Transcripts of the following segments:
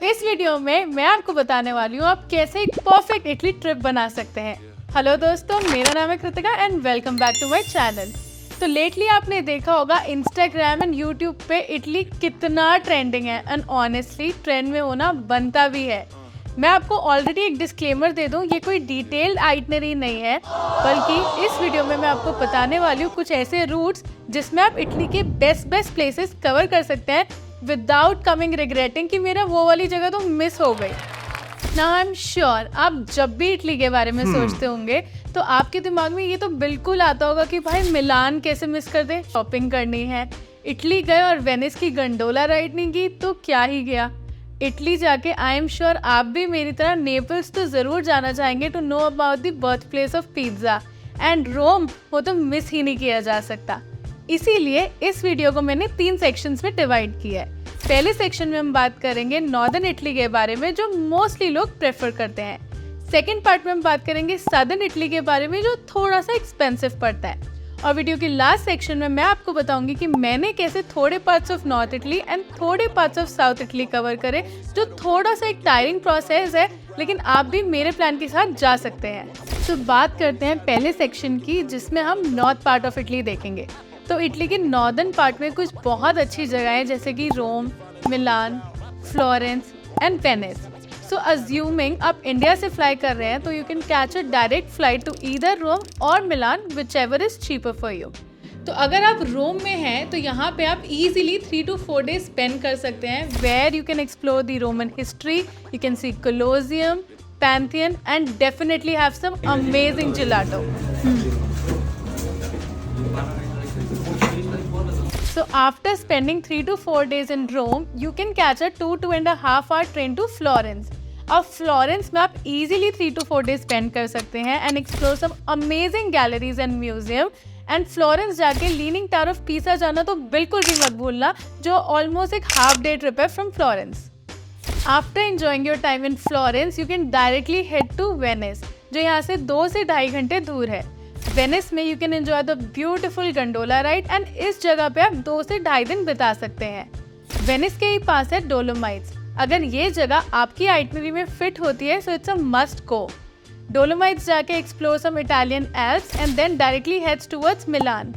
इस वीडियो में मैं आपको बताने वाली हूँ आप कैसे एक परफेक्ट इटली ट्रिप बना सकते हैं। हेलो दोस्तों, मेरा नाम है Kritika and welcome back to my channel. तो लेटली आपने देखा होगा इंस्टाग्राम एंड यूट्यूब पे इटली कितना ट्रेंडिंग है एंड ऑनेस्टली ट्रेंड में होना बनता भी है। मैं आपको ऑलरेडी एक डिस्क्लेमर दे दूं, ये कोई डिटेल्ड आइटनरी नहीं है, बल्कि इस वीडियो में मैं आपको बताने वाली हूँ कुछ ऐसे रूट्स जिसमें आप इटली के बेस्ट प्लेसेस कवर कर सकते हैं विदाउट कमिंग रिग्रेटिंग कि मेरा वो वाली जगह तो मिस हो गई। नाउ आई एम श्योर आप जब भी इटली के बारे में सोचते होंगे तो आपके दिमाग में ये तो बिल्कुल आता होगा कि भाई मिलान कैसे मिस कर दे, शॉपिंग करनी है। इटली गए और वेनिस की गंडोला राइड नहीं की तो क्या ही गया। इटली जाके आई एम श्योर आप भी मेरी तरह नेपल्स तो ज़रूर जाना चाहेंगे to know about the birth place of pizza and Rome, वो तो मिस ही नहीं किया जा सकता। इसीलिए इस वीडियो को मैंने 3 सेक्शंस में डिवाइड किया है। पहले सेक्शन में हम बात करेंगे नॉर्दर्न इटली के बारे में जो मोस्टली लोग प्रेफर करते हैं। सेकेंड पार्ट में हम बात करेंगे सदर्न इटली के बारे में जो थोड़ा सा एक्सपेंसिव पड़ता है। और वीडियो की लास्ट सेक्शन में मैं आपको बताऊंगी कि मैंने कैसे थोड़े parts of north Italy and थोड़े parts of south Italy cover करे, जो थोड़ा सा एक टायरिंग प्रोसेस है, लेकिन आप भी मेरे प्लान के साथ जा सकते हैं। तो बात करते हैं पहले सेक्शन की जिसमें हम नॉर्थ पार्ट ऑफ इटली देखेंगे। तो इटली के नॉर्दर्न पार्ट में कुछ बहुत अच्छी जगहें जैसे कि Rome, Milan, Florence and Venice. So assuming आप इंडिया से फ्लाई कर रहे हैं तो you can catch a direct flight to either Rome और Milan, whichever is cheaper for you. तो अगर आप रोम में हैं तो यहाँ पे आप इजीली 3 to 4 days स्पेंड कर सकते हैं, where you can explore the Roman history, you can see Colosseum, Pantheon and definitely have some amazing gelato. So after spending 3 to 4 days in Rome, you can catch a 2.5 hour train to Florence. अब Florence में आप easily 3 to 4 days spend कर सकते हैं and explore some amazing galleries and museum. And Florence जाके leaning tower of Pisa जाना तो बिल्कुल भी मत भूलना, जो ऑलमोस्ट एक हाफ डे ट्रिप है from Florence. After enjoying your time in Florence you can directly head to Venice, जो यहाँ से 2 से 2.5 घंटे दूर है। वेनिस में you can enjoy the beautiful gondola ride and इस जगह पे आप 2 से 2.5 दिन बिता सकते हैं। वेनिस के ही पास है डोलोमाइट्स। अगर ये जगह आपकी आइटनरी में फिट होती है so it's a must go. Dolomites जाके explore some Italian Alps and then directly heads towards Milan.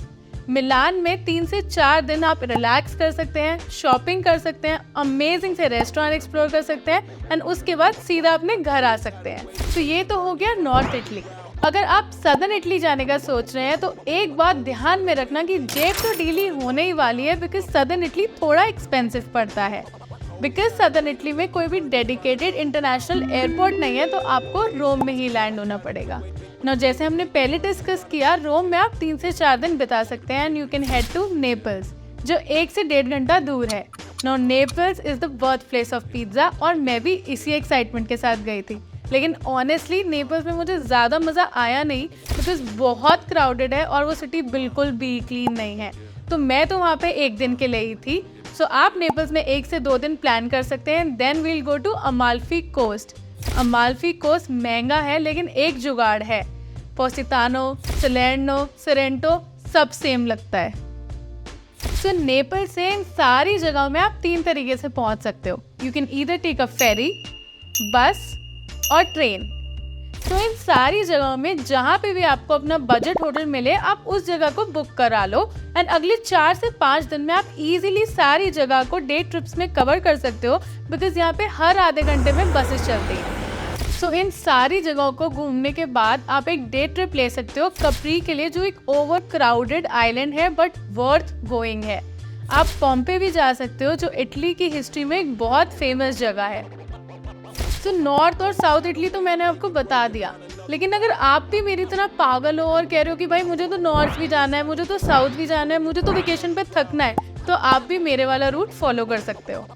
Milan में 3 से 4 दिन आप रिलैक्स कर सकते हैं, शॉपिंग कर सकते हैं, अमेजिंग से रेस्टोरेंट एक्सप्लोर कर सकते हैं एंड उसके बाद सीधा अपने घर आ सकते हैं। तो ये तो हो गया नॉर्थ इटली। अगर आप सदर्न इटली जाने का सोच रहे हैं तो एक बात ध्यान में रखना कि जेब तो ढीली होने ही वाली है, बिकॉज सदर्न इटली थोड़ा एक्सपेंसिव पड़ता है। बिकॉज सदर्न इटली में कोई भी डेडिकेटेड इंटरनेशनल एयरपोर्ट नहीं है तो आपको रोम में ही लैंड होना पड़ेगा। ना जैसे हमने पहले डिस्कस किया, रोम में आप 3 से 4 दिन बिता सकते हैं and you can head to Naples जो 1 से 1.5 घंटा दूर है। No Naples is the birth place of pizza और मैं भी इसी एक्साइटमेंट के साथ गई थी, लेकिन ऑनेस्टली नेपल्स में मुझे ज़्यादा मज़ा आया नहीं बिकॉज बहुत क्राउडेड है और वो सिटी बिल्कुल भी क्लीन नहीं है। तो मैं तो वहाँ पे 1 दिन के लिए ही थी। सो आप नेपल्स में 1 से 2 दिन प्लान कर सकते हैं। Then we'll go to Amalfi coast. Amalfi coast महंगा है लेकिन एक जुगाड़ है, पोसितानो, सलेर्नो, सोरेंटो सब सेम लगता है। सो नेपल से इन सारी जगहों में आप 3 तरीके से पहुँच सकते हो। You can either take a ferry, bus और ट्रेन। तो इन सारी जगहों में जहाँ पे भी आपको अपना बजट होटल मिले आप उस जगह को बुक करा लो एंड अगले 4 से 5 दिन में आप इजीली सारी जगह को डे ट्रिप्स में कवर कर सकते हो, बिकॉज यहाँ पे हर आधे घंटे में बसेस चलती हैं। सो इन सारी जगहों को घूमने के बाद आप एक डे ट्रिप ले सकते हो कप्री के लिए, जो एक ओवर क्राउडेड आइलैंड है बट वर्थ गोइंग है। आप पोम्पे भी जा सकते हो जो इटली की हिस्ट्री में एक बहुत फेमस जगह है। तो नॉर्थ और साउथ इटली तो मैंने आपको बता दिया, लेकिन अगर आप भी मेरी तरह पागल हो और कह रहे हो कि भाई मुझे तो नॉर्थ भी जाना है, मुझे तो साउथ भी जाना है, मुझे तो वेकेशन पे थकना है, तो आप भी मेरे वाला रूट फॉलो कर सकते हो।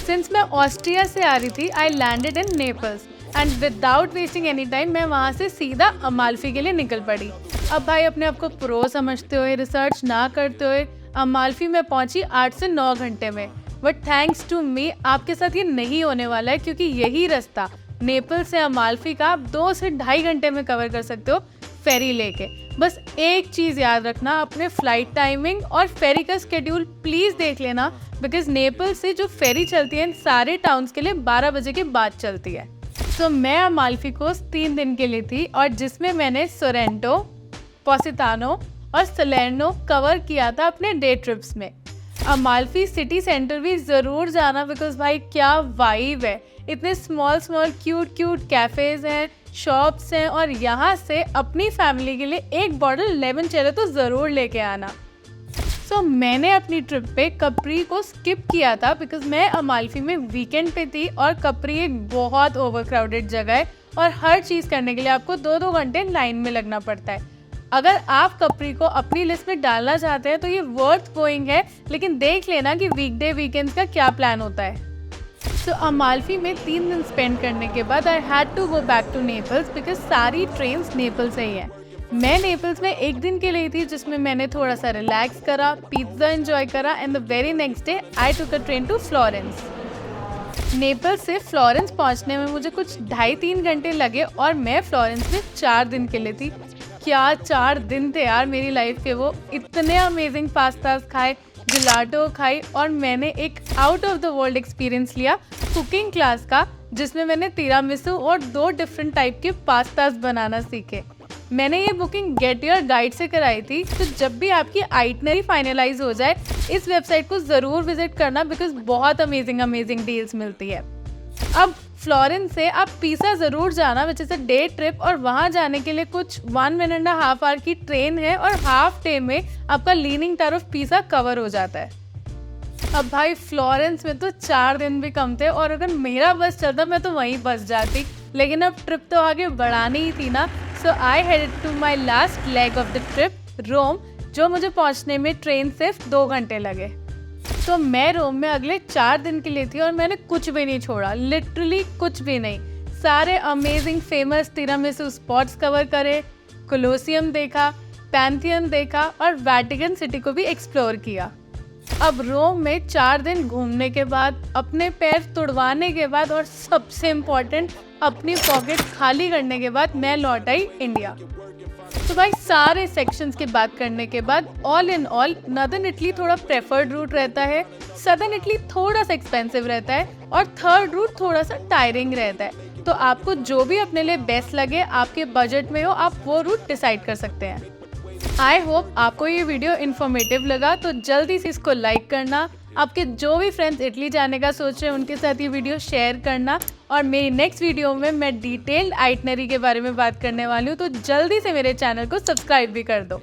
सिंस मैं ऑस्ट्रिया से आ रही थी I landed in Naples and without wasting any time मैं वहाँ से सीधा अमाल्फी के लिए निकल पड़ी। अब भाई अपने आप को प्रो समझते हुए, रिसर्च ना करते हुए अमाल्फी में पहुँची 8 से 9 घंटे में। बट थैंक्स टू मी आपके साथ ये नहीं होने वाला है, क्योंकि यही रास्ता नेपल से अमाल्फी का आप 2 से 2.5 घंटे में कवर कर सकते हो फेरी लेके। बस एक चीज़ याद रखना, अपने फ़्लाइट टाइमिंग और फेरी का स्केड्यूल प्लीज़ देख लेना, बिकॉज नेपल्स से जो फेरी चलती है इन सारे टाउन्स के लिए 12 बजे के बाद चलती है। तो मैं अमाल्फी कोस्ट 3 दिन के लिए थी और जिसमें मैंने सोरेंटो, पोसितानो और सलेर्नो कवर किया था अपने डे ट्रिप्स में। अमाल्फी सिटी सेंटर भी ज़रूर जाना, बिकॉज भाई क्या वाइब है। इतने स्मॉल क्यूट कैफ़ेज़ हैं, शॉप्स हैं और यहाँ से अपनी फैमिली के लिए एक बॉटल लेमन चेरो तो ज़रूर लेके आना। सो मैंने अपनी ट्रिप पे कपरी को स्किप किया था, बिकॉज मैं अमाल्फी में वीकेंड पे थी और कपरी एक बहुत ओवरक्राउडेड जगह है और हर चीज़ करने के लिए आपको 2-2 घंटे लाइन में लगना पड़ता है। अगर आप कपरी को अपनी लिस्ट में डालना चाहते हैं तो ये वर्थ गोइंग है, लेकिन देख लेना कि वीकडे वीकेंड्स का क्या प्लान होता है। तो अमाल्फी में 3 दिन स्पेंड करने के बाद I had to go back to Naples, because सारी ट्रेन्स नेपल्स से ही हैं। मैं नेपल्स में 1 दिन के लिए थी, जिसमें मैंने थोड़ा सा रिलैक्स करा, पिज्ज़ा एंजॉय करा and the very next day I took a train to Florence. Naples से फ्लोरेंस पहुंचने में मुझे कुछ 2.5-3 घंटे लगे और मैं फ्लोरेंस में 4 दिन के लिए थी। क्या 4 दिन थे यार मेरी लाइफ के वो। इतने अमेजिंग पास्ताज खाए, जिलाटो खाई और मैंने एक out of the world experience लिया कुकिंग क्लास का, जिसमें मैंने तिरामिसू और 2 डिफरेंट टाइप के पास्ताज बनाना सीखे। मैंने ये बुकिंग गेट योर गाइड से कराई थी, तो जब भी आपकी आइटनरी फाइनलाइज हो जाए इस वेबसाइट को ज़रूर विजिट करना, बिकॉज बहुत अमेजिंग डील्स मिलती है। अब फ्लोरेंस से आप पीसा ज़रूर जाना, which is a day trip, और वहाँ जाने के लिए कुछ 1.5 आवर की ट्रेन है और हाफ डे में आपका leaning tower of Pisa cover हो जाता है। अब भाई फ्लोरेंस में तो 4 दिन भी कम थे और अगर मेरा बस चलता मैं तो वहीं बस जाती, लेकिन अब ट्रिप तो आगे बढ़ानी ही थी ना। So I headed to my last leg of the trip, Rome, जो मुझे पहुँचने में ट्रेन सिर्फ 2 घंटे लगे। तो मैं रोम में अगले 4 दिन के लिए थी और मैंने कुछ भी नहीं छोड़ा, लिटरली कुछ भी नहीं। सारे amazing famous tiramisu spots cover करे, कोलोसियम देखा, पैंथियन देखा और वेटिकन सिटी को भी एक्सप्लोर किया। अब रोम में 4 दिन घूमने के बाद, अपने पैर तुड़वाने के बाद और सबसे इम्पोर्टेंट अपनी पॉकेट खाली करने के बाद मैं लौट आई इंडिया। तो भाई सारे सेक्शंस की बात करने के बाद all in all northern Italy थोड़ा प्रेफर्ड रूट रहता है, सदर्न इटली थोड़ा सा एक्सपेंसिव रहता है और थर्ड रूट थोड़ा सा टायरिंग रहता है। तो आपको जो भी अपने लिए बेस्ट लगे, आपके बजट में हो, आप वो रूट डिसाइड कर सकते हैं। आई होप आपको ये वीडियो इन्फॉर्मेटिव लगा, तो जल्दी से इसको लाइक करना, आपके जो भी फ्रेंड्स इटली जाने का सोच रहे हैं उनके साथ ये वीडियो शेयर करना, और मेरी नेक्स्ट वीडियो में मैं डिटेल्ड आइटनरी के बारे में बात करने वाली हूँ, तो जल्दी से मेरे चैनल को सब्सक्राइब भी कर दो।